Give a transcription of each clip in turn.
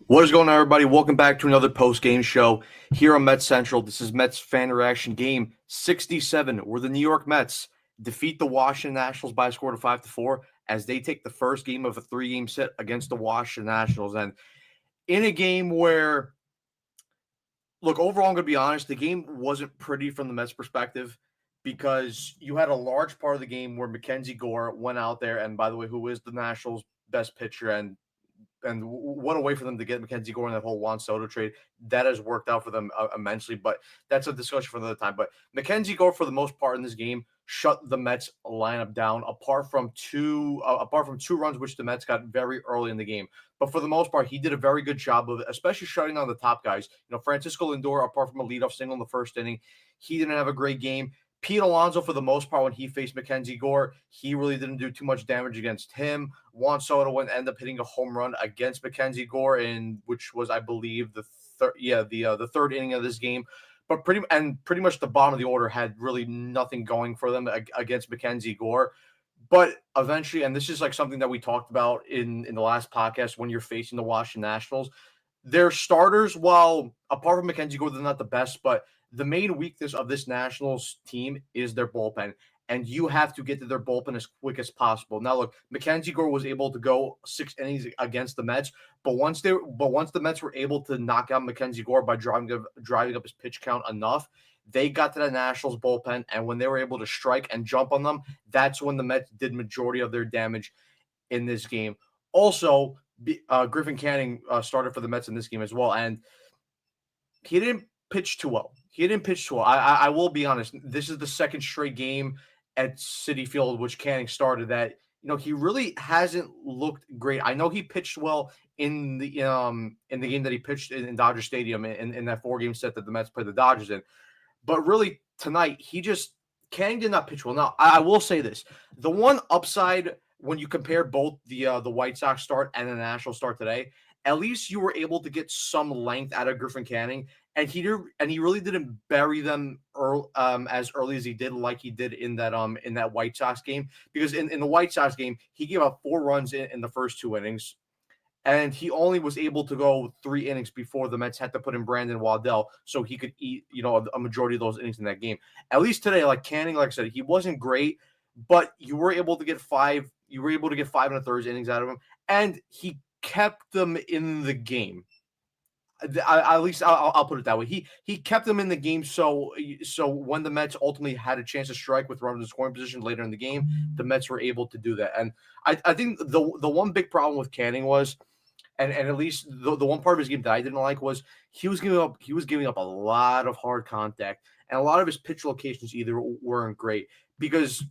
What is going on, everybody? Welcome back to another post-game show here on Mets Central. This is Mets fan reaction game 67, where the New York Mets defeat the Washington Nationals by a score of 5-4 as they take the first game of a three-game set against the Washington Nationals. And in a game where, look, overall, I'm going to be honest, the game wasn't pretty from the Mets perspective because you had a large part of the game where Mackenzie Gore went out there, and by the way, who is the Nationals' best pitcher, and what a way for them to get Mackenzie Gore in that whole Juan Soto trade. That has worked out for them immensely, but that's a discussion for another time. But Mackenzie Gore, for the most part in this game, shut the Mets lineup down. Apart from two runs, which the Mets got very early in the game. But for the most part, he did a very good job of it, especially shutting down the top guys. Francisco Lindor, apart from a leadoff single in the first inning, he didn't have a great game. Pete Alonso, for the most part, when he faced Mackenzie Gore, he really didn't do too much damage against him. Juan Soto went end up hitting a home run against Mackenzie Gore, which was, I believe, the third inning of this game. But pretty much the bottom of the order had really nothing going for them against Mackenzie Gore. But eventually, and this is like something that we talked about in the last podcast, when you're facing the Washington Nationals, their starters, while apart from Mackenzie Gore, they're not the best, but the main weakness of this Nationals team is their bullpen, and you have to get to their bullpen as quick as possible. Now, look, Mackenzie Gore was able to go 6 innings against the Mets, but once the Mets were able to knock out Mackenzie Gore by driving up his pitch count enough, they got to the Nationals bullpen, and when they were able to strike and jump on them, that's when the Mets did majority of their damage in this game. Also, Griffin Canning started for the Mets in this game as well, and he didn't pitch too well. I will be honest. This is the second straight game at Citi Field, which Canning started, that he really hasn't looked great. I know he pitched well in the game that he pitched in Dodger Stadium in that 4-game set that the Mets played the Dodgers in. But really tonight, Canning did not pitch well. Now, I will say this: the one upside when you compare both the White Sox start and the National start today, at least you were able to get some length out of Griffin Canning, and he really didn't bury them as early as he did, like he did in that White Sox game. Because in the White Sox game, he gave up 4 runs in the first 2 innings, and he only was able to go 3 innings before the Mets had to put in Brandon Waddell so he could eat a majority of those innings in that game. At least today, like Canning, like I said, he wasn't great, but you were able to get 5. You were able to get 5 1/3 innings out of him, and he kept them in the game. At least I'll put it that way. He kept them in the game, so when the Mets ultimately had a chance to strike with runners in scoring position later in the game, the Mets were able to do that. And I think the one big problem with Canning was, and at least the one part of his game that I didn't like, was he was giving up a lot of hard contact, and a lot of his pitch locations either weren't great because.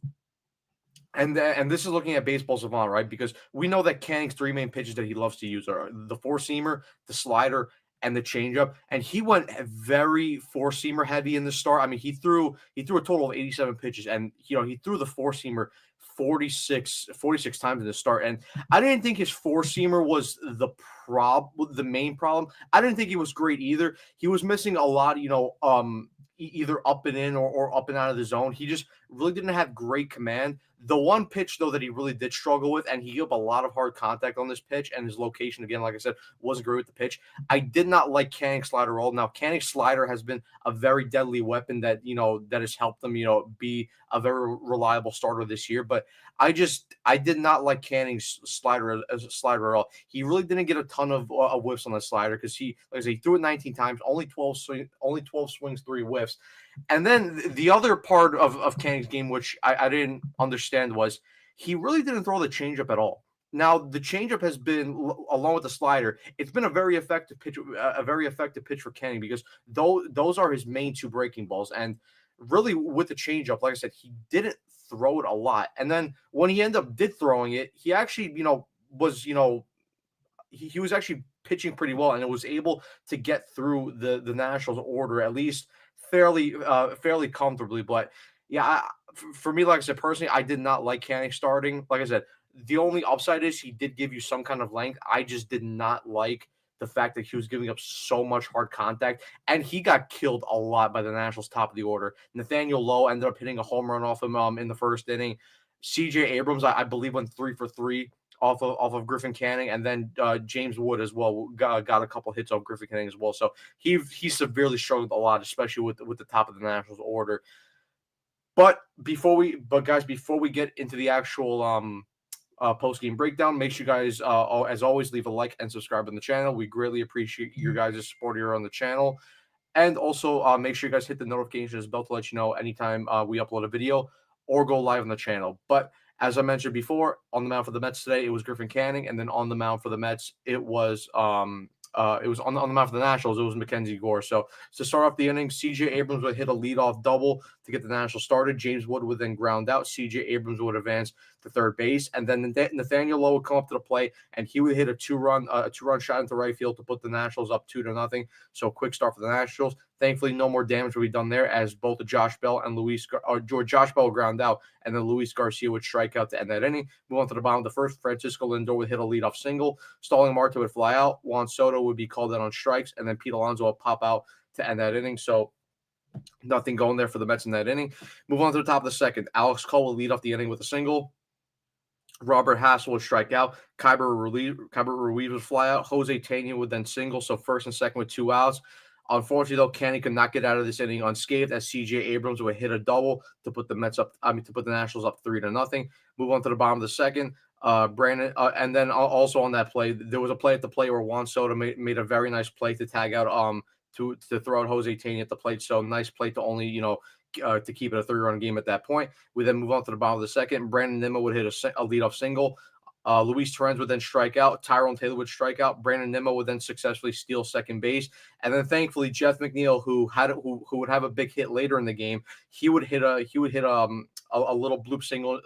And this is looking at Baseball Savant, right? Because we know that Canning's 3 main pitches that he loves to use are the 4-seamer, the slider, and the changeup. And he went very 4-seamer heavy in the start. I mean, he threw a total of 87 pitches, and he threw the 4-seamer 46 times in the start. And I didn't think his 4-seamer was the main problem. I didn't think he was great either. He was missing a lot, either up and in or up and out of the zone. He just really didn't have great command. The one pitch, though, that he really did struggle with, and he gave up a lot of hard contact on this pitch, and his location, again, like I said, wasn't great with the pitch. I did not like Canning's slider roll. Now, Canning's slider has been a very deadly weapon that has helped them, be a very reliable starter this year. But I did not like Canning's slider as a slider at all. He really didn't get a ton of whiffs on the slider because like I said, he threw it 19 times, only 12 swings, 3 whiffs. And then the other part of Canning's game, which I didn't understand, was he really didn't throw the changeup at all. Now, the changeup has been, along with the slider, it's been a very effective pitch for Canning, because those are his main 2 breaking balls. And really, with the changeup, like I said, he didn't throw it a lot. And then when he did throwing it, he actually, was, he was actually pitching pretty well, and it was able to get through the Nationals order at least fairly comfortably. But yeah, for me, like I said, personally, I did not like Canning starting. Like I said, the only upside is he did give you some kind of length. I just did not like the fact that he was giving up so much hard contact, and he got killed a lot by the Nationals top of the order. Nathaniel Lowe ended up hitting a home run off him in the first inning. CJ Abrams, I believe, went 3 for 3 off of Griffin Canning, and then James Wood as well got a couple hits off Griffin Canning as well. So he severely struggled a lot, especially with the top of the Nationals order. But guys, before we get into the actual post game breakdown, make sure you guys, as always, leave a like and subscribe on the channel. We greatly appreciate your guys' support here on the channel. And also, make sure you guys hit the notifications bell to let you know anytime we upload a video or go live on the channel. But as I mentioned before, on the mound for the Mets today, it was Griffin Canning, and then on the mound for the Mets, it was on the mound for the Nationals, it was Mackenzie Gore. So to start off the inning, C.J. Abrams would hit a leadoff double to get the Nationals started. James Wood would then ground out. C.J. Abrams would advance to third base, and then Nathaniel Lowe would come up to the plate, and he would hit a two-run shot into right field to put the Nationals up 2-0. So quick start for the Nationals. Thankfully, no more damage would be done there, as both Josh Bell and Josh Bell ground out, and then Luis Garcia would strike out to end that inning. Move on to the bottom of the first. Francisco Lindor would hit a leadoff single. Starling Marte would fly out. Juan Soto would be called out on strikes, and then Pete Alonso would pop out to end that inning. So nothing going there for the Mets in that inning. Move on to the top of the second. Alex Cole will lead off the inning with a single. Robert Hassel would strike out. Kyber Ruiz would fly out. Jose Tena would then single. So first and second with 2 outs. Unfortunately, though, Canning could not get out of this inning unscathed, as C.J. Abrams would hit a double to put the Nationals up 3-0. Move on to the bottom of the second. Brandon, and then also on that play, there was a play at the plate where Juan Soto made a very nice play to tag out to throw out Jose Tena at the plate. So nice play to only to keep it a 3-run game at that point. We then move on to the bottom of the second. Brandon Nimmo would hit a leadoff single. Luis Torrens would then strike out. Tyrone Taylor would strike out. Brandon Nimmo would then successfully steal second base. And then thankfully, Jeff McNeil, who would have a big hit later in the game, he would hit a little bloop single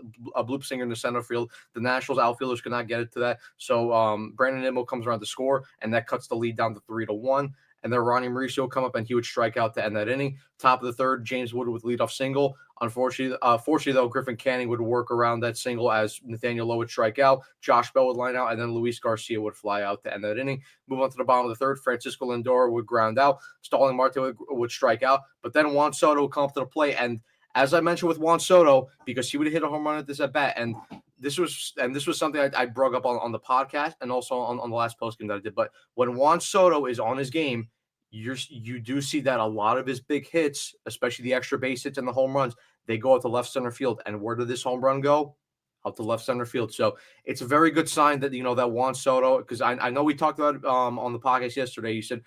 in the center field. The Nationals outfielders could not get it to that. So Brandon Nimmo comes around to score, and that cuts the lead down to 3-1. And then Ronnie Mauricio would come up, and he would strike out to end that inning. Top of the third, James Wood with leadoff single. Fortunately, though, Griffin Canning would work around that single as Nathaniel Lowe would strike out. Josh Bell would line out, and then Luis Garcia would fly out to end that inning. Move on to the bottom of the third. Francisco Lindor would ground out. Starling Marte would strike out. But then Juan Soto would come up to the plate, and as I mentioned with Juan Soto, because he would hit a home run at this at bat, and this was something I brought up on the podcast and also on the last post game that I did. But when Juan Soto is on his game, you do see that a lot of his big hits, especially the extra base hits and the home runs, they go out to left center field. And where did this home run go? Out to left center field. So it's a very good sign that that Juan Soto, because I know we talked about it on the podcast yesterday. You said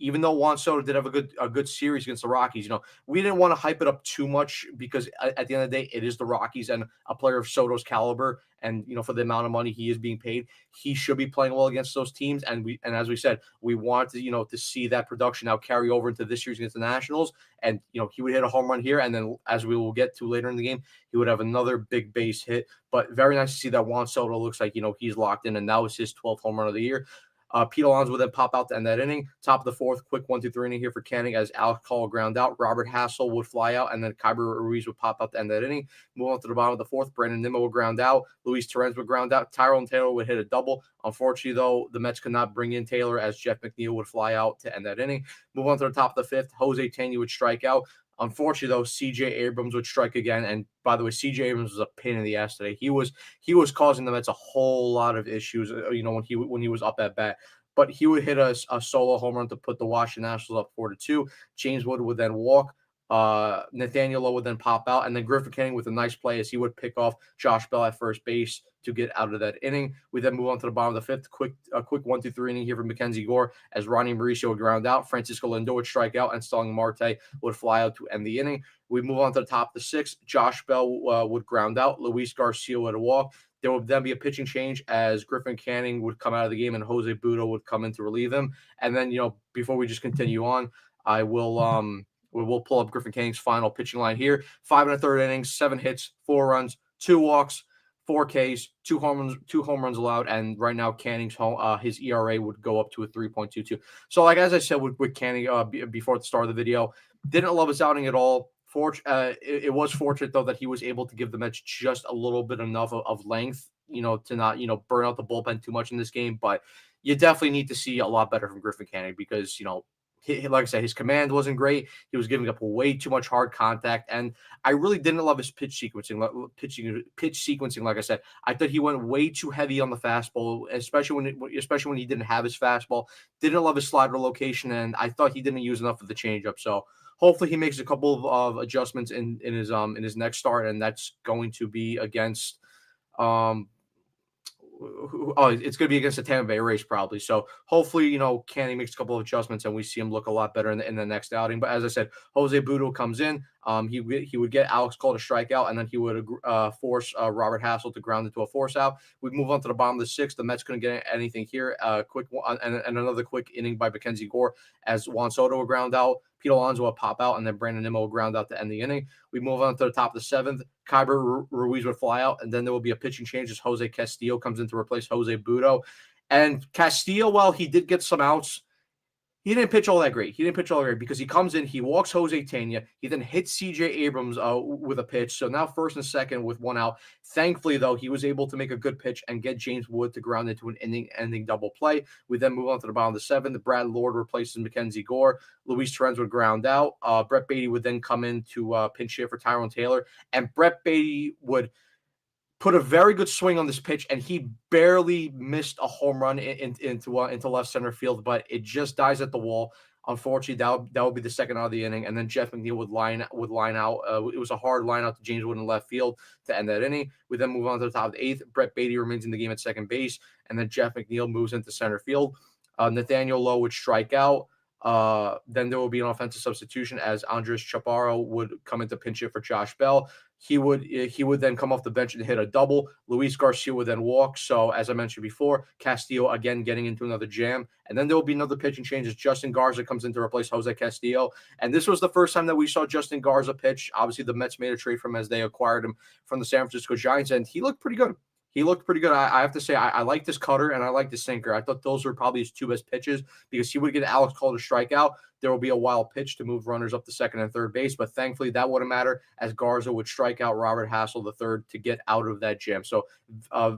even though Juan Soto did have a good series against the Rockies, we didn't want to hype it up too much, because at the end of the day, it is the Rockies, and a player of Soto's caliber, and for the amount of money he is being paid, he should be playing well against those teams. And as we said, we wanted to see that production now carry over into this series against the Nationals. And he would hit a home run here, and then as we will get to later in the game, he would have another big base hit. But very nice to see that Juan Soto looks like he's locked in, and that was his 12th home run of the year. Pete Alonso would then pop out to end that inning. Top of the fourth, quick 1-2-3 inning here for Canning as Alex Call ground out. Robert Hassel would fly out, and then Kyber Ruiz would pop out to end that inning. Move on to the bottom of the fourth. Brandon Nimmo would ground out. Luis Torrens would ground out. Tyrone Taylor would hit a double. Unfortunately, though, the Mets could not bring in Taylor as Jeff McNeil would fly out to end that inning. Move on to the top of the fifth. Jose Tena would strike out. Unfortunately, though, C.J. Abrams would strike again. And by the way, C.J. Abrams was a pain in the ass today. He was causing the Mets a whole lot of issues, when he was up at bat. But he would hit a solo home run to put the Washington Nationals up 4-2. James Wood would then walk. Nathaniel Lowe would then pop out, and then Griffin Canning with a nice play as he would pick off Josh Bell at first base to get out of that inning. We then move on to the bottom of the fifth. A quick 1-2-3 inning here for Mackenzie Gore as Ronnie Mauricio would ground out. Francisco Lindor would strike out, and Starling Marte would fly out to end the inning. We move on to the top of the sixth. Josh Bell would ground out. Luis Garcia would walk. There would then be a pitching change as Griffin Canning would come out of the game and Jose Budo would come in to relieve him. And then, before we just continue on, I will we'll pull up Griffin Canning's final pitching line here. 5 1/3 innings, 7 hits, 4 runs, 2 walks, 4 Ks, 2 home runs allowed, and right now Canning's his ERA would go up to a 3.22. So, as I said with Canning before the start of the video, didn't love his outing at all. It was fortunate, though, that he was able to give the Mets just a little bit enough of length, to not, burn out the bullpen too much in this game. But you definitely need to see a lot better from Griffin Canning because, like I said, his command wasn't great. He was giving up way too much hard contact, and I really didn't love his pitch sequencing. Pitch sequencing, like I said, I thought he went way too heavy on the fastball, especially when he didn't have his fastball. Didn't love his slider location, and I thought he didn't use enough of the changeup. So hopefully he makes a couple of adjustments in his next start, and that's going to be against um it's going to be against the Tampa Bay Rays probably. So hopefully, Canny makes a couple of adjustments and we see him look a lot better in the next outing. But as I said, Jose Budo comes in. He would get Alex Cole to strike out, and then he would force Robert Hassel to ground into a force out. We move on to the bottom of the sixth. The Mets couldn't get anything here. Quick one, and another quick inning by Mackenzie Gore as Juan Soto would ground out. Pete Alonso would pop out, and then Brandon Nimmo would ground out to end the inning. We move on to the top of the seventh. Kyber Ruiz would fly out, and then there will be a pitching change as Jose Castillo comes in to replace Jose Budo. And Castillo, while he did get some outs, he didn't pitch all that great. Because he comes in, he walks Jose Tena. He then hits CJ Abrams with a pitch. So now first and second with one out. Thankfully, though, he was able to make a good pitch and get James Wood to ground into an inning-ending double play. We then move on to the bottom of the seventh. Brad Lord replaces Mackenzie Gore. Luis Torrens would ground out. Brett Beatty would then come in to pinch hit for Tyrone Taylor. And Brett Beatty would put a very good swing on this pitch, and he barely missed a home run into left center field, but it just dies at the wall. Unfortunately, that would be the second out of the inning, and then Jeff McNeil would line out. It was a hard line out to James Wood in left field to end that inning. We then move on to the top of the eighth. Brett Beatty remains in the game at second base, and then Jeff McNeil moves into center field. Nathaniel Lowe would strike out. Then there will be an offensive substitution as Andres Chaparro would come into pinch hit for Josh Bell. He would then come off the bench and hit a double. Luis Garcia would then walk. So as I mentioned before, Castillo again getting into another jam. And then there will be another pitching change as Justin Garza comes in to replace Jose Castillo. And this was the first time that we saw Justin Garza pitch. Obviously, the Mets made a trade for him as they acquired him from the San Francisco Giants, and he looked pretty good. I have to say, I like this cutter and I like the sinker. I thought those were probably his two best pitches because he would get Alex Cole to strike out. There will be a wild pitch to move runners up to second and third base, but thankfully that wouldn't matter as Garza would strike out Robert Hassel III to get out of that jam. So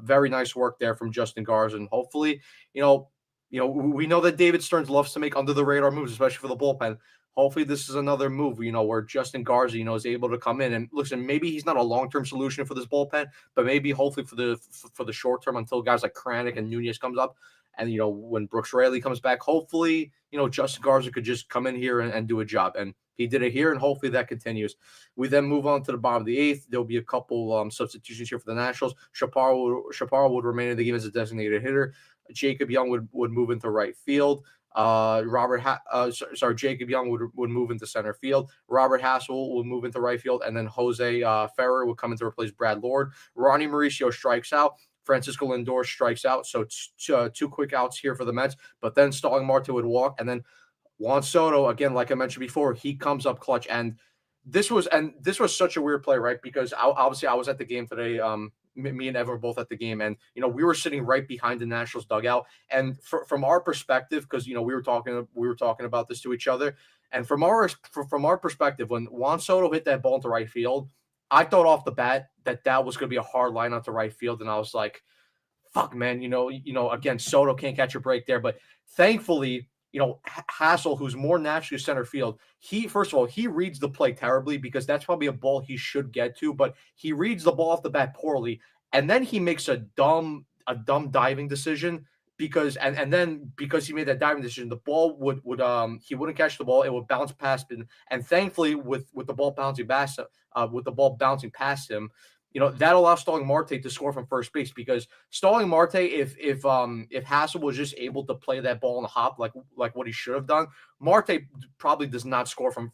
very nice work there from Justin Garza, and hopefully, we know that David Stearns loves to make under the radar moves, especially for the bullpen. Hopefully this is another move, where Justin Garza, is able to come in and listen. Maybe he's not a long-term solution for this bullpen, but maybe hopefully for the short term until guys like Kranick and Nunez comes up, and when Brooks Raley comes back, hopefully Justin Garza could just come in here and do a job, and he did it here, and hopefully that continues. We then move on to the bottom of the eighth. There'll be a couple substitutions here for the Nationals. Chaparro would remain in the game as a designated hitter. Jacob Young would move into right field. Jacob Young would move into center field. Robert Hassel would move into right field, and then Jose Ferrer would come in to replace Brad Lord. Ronnie Mauricio strikes out. Francisco Lindor strikes out. So two quick outs here for the Mets. But then Starling Marte would walk, and then Juan Soto, again, like I mentioned before, he comes up clutch. And this was such a weird play, right? Because obviously I was at the game today. Me and Evan were both at the game, and we were sitting right behind the Nationals dugout. And from our perspective, because we were talking about this to each other, and from our perspective, when Juan Soto hit that ball into right field, I thought off the bat that was going to be a hard line out to right field, and I was like, "Fuck, man!" Again, Soto can't catch a break there, but thankfully, Hassel, who's more naturally center field, first of all, he reads the play terribly because that's probably a ball he should get to, but he reads the ball off the bat poorly, and then he makes a dumb diving decision because he made that diving decision, the ball would he wouldn't catch the ball, it would bounce past him, and thankfully with the ball bouncing past him, that allows Starling Marte to score from first base because Starling Marte, if Hassel was just able to play that ball on the hop like what he should have done, Marte probably does not score from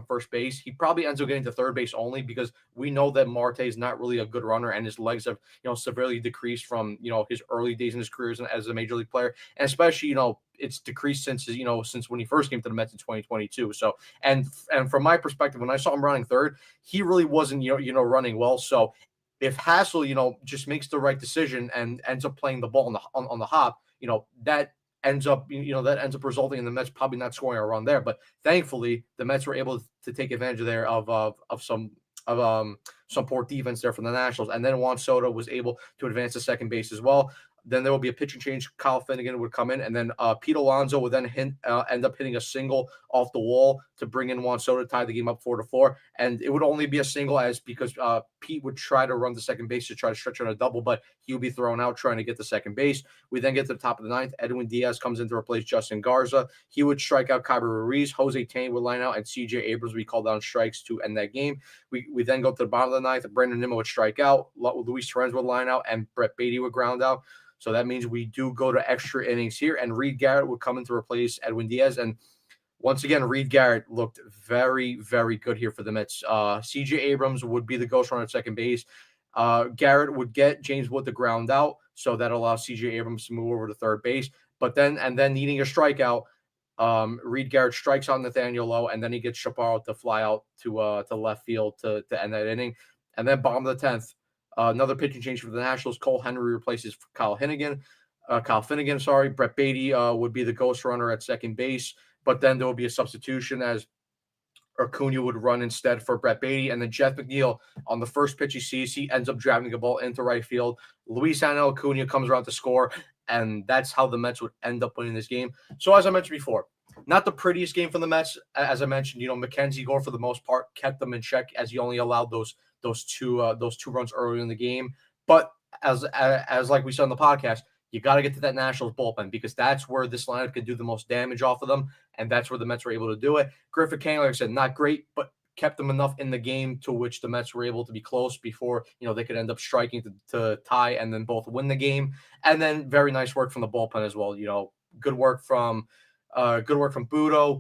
first base. He probably ends up getting to third base only because we know that Marte is not really a good runner and his legs have severely decreased from his early days in his career as a major league player, and especially it's decreased since when he first came to the Mets in 2022. So and from my perspective, when I saw him running third, he really wasn't running well. So if Hassel just makes the right decision and ends up playing the ball on the hop, that ends up resulting in the Mets probably not scoring a run there. But thankfully, the Mets were able to take advantage there of some poor defense there from the Nationals, and then Juan Soto was able to advance to second base as well. Then there will be a pitching change. Kyle Finnegan would come in, and then Pete Alonso would then end up hitting a single off the wall to bring in Juan Soto to tie the game up 4-4. And it would only be a single because Pete would try to run the second base to try to stretch on a double, but he would be thrown out trying to get the second base. We then get to the top of the ninth. Edwin Diaz comes in to replace Justin Garza. He would strike out Kyber Ruiz. Jose Tane would line out, and CJ Abrams would be called on strikes to end that game. We then go to the bottom of the ninth. Brandon Nimmo would strike out. Luis Torrens would line out, and Brett Beatty would ground out. So that means we do go to extra innings here, and Reed Garrett would come in to replace Edwin Diaz. And once again, Reed Garrett looked very, very good here for the Mets. CJ Abrams would be the ghost runner at second base. Garrett would get James Wood to ground out, so that allows CJ Abrams to move over to third base. But then needing a strikeout, Reed Garrett strikes out Nathaniel Lowe, and then he gets Chaparro to fly out to left field to end that inning. And then bottom of the 10th, another pitching change for the Nationals. Cole Henry replaces Kyle Finnegan. Brett Beatty would be the ghost runner at second base, but then there will be a substitution as Acuna would run instead for Brett Beatty, and then Jeff McNeil on the first pitch he sees, he ends up driving the ball into right field. Luis Angel Acuna comes around to score, and that's how the Mets would end up winning this game. So as I mentioned before, not the prettiest game for the Mets. As I mentioned, Mackenzie Gore for the most part kept them in check as he only allowed those two runs early in the game. But as like we said on the podcast, you got to get to that Nationals bullpen because that's where this lineup can do the most damage off of them, and that's where the Mets were able to do it. Griffin Canning, like I said, not great, but kept them enough in the game to which the Mets were able to be close before they could end up striking to tie and then both win the game. And then very nice work from the bullpen as well. Good work from Budo.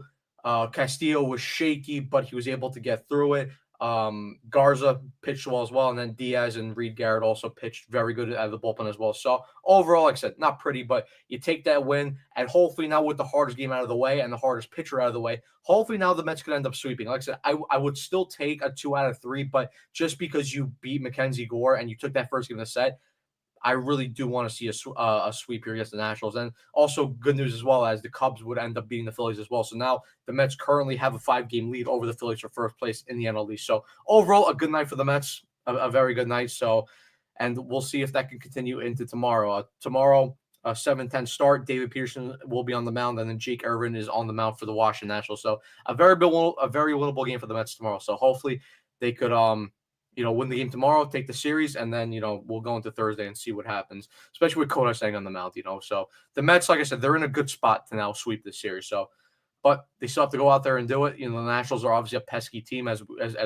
Castillo was shaky, but he was able to get through it. Garza pitched well as well, and then Diaz and Reed Garrett also pitched very good out of the bullpen as well. So overall, like I said, not pretty, but you take that win, and hopefully now with the hardest game out of the way and the hardest pitcher out of the way, hopefully now the Mets could end up sweeping. Like I said, I would still take a 2 out of 3, but just because you beat Mackenzie Gore and you took that first game of the set, I really do want to see a sweep here against the Nationals. And also good news as well as the Cubs would end up beating the Phillies as well. So now the Mets currently have a 5-game lead over the Phillies for first place in the NL East. So overall, a good night for the Mets, a very good night. So, and we'll see if that can continue into tomorrow. Tomorrow, a 7-10 start. David Peterson will be on the mound, and then Jake Irvin is on the mound for the Washington Nationals. So a very winnable game for the Mets tomorrow. So hopefully they could win the game tomorrow, take the series, and then, we'll go into Thursday and see what happens, especially with Kodai staying on the mound, So the Mets, like I said, they're in a good spot to now sweep this series. So, but they still have to go out there and do it. The Nationals are obviously a pesky team, as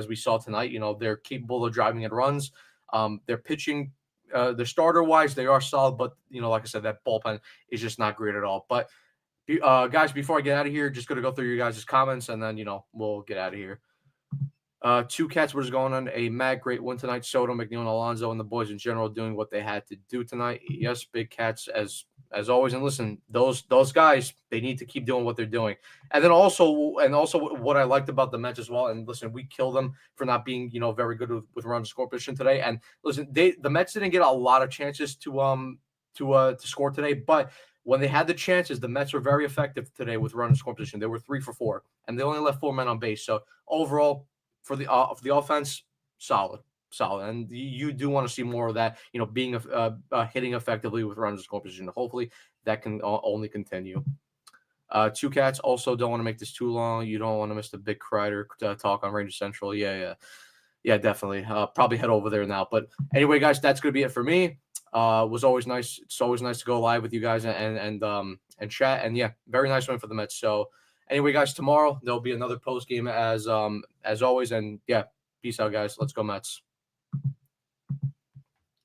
we saw tonight. They're capable of driving in runs. Their pitching, their starter-wise, they are solid, but, like I said, that bullpen is just not great at all. But, guys, before I get out of here, just going to go through your guys' comments, and then, we'll get out of here. Two Cats was going on a mad great win tonight. Soto, McNeil, and Alonso, and the boys in general doing what they had to do tonight. Yes, Big Cats as always. And listen, those guys, they need to keep doing what they're doing. And then also what I liked about the Mets as well. And listen, we kill them for not being very good with run score position today. And listen, the Mets didn't get a lot of chances to score today, but when they had the chances, the Mets were very effective today with run score position. They were 3 for 4, and they only left 4 men on base. So overall, for the offense, solid, and you do want to see more of that. Being hitting effectively with runners in score position. Hopefully, that can only continue. Two Cats also don't want to make this too long. You don't want to miss the big Kreider talk on Ranger Central. Yeah, definitely. Probably head over there now. But anyway, guys, that's gonna be it for me. Was always nice. It's always nice to go live with you guys and chat. And yeah, very nice win for the Mets. So. Anyway, guys, tomorrow there'll be another post game as always, and yeah, peace out, guys. Let's go Mets.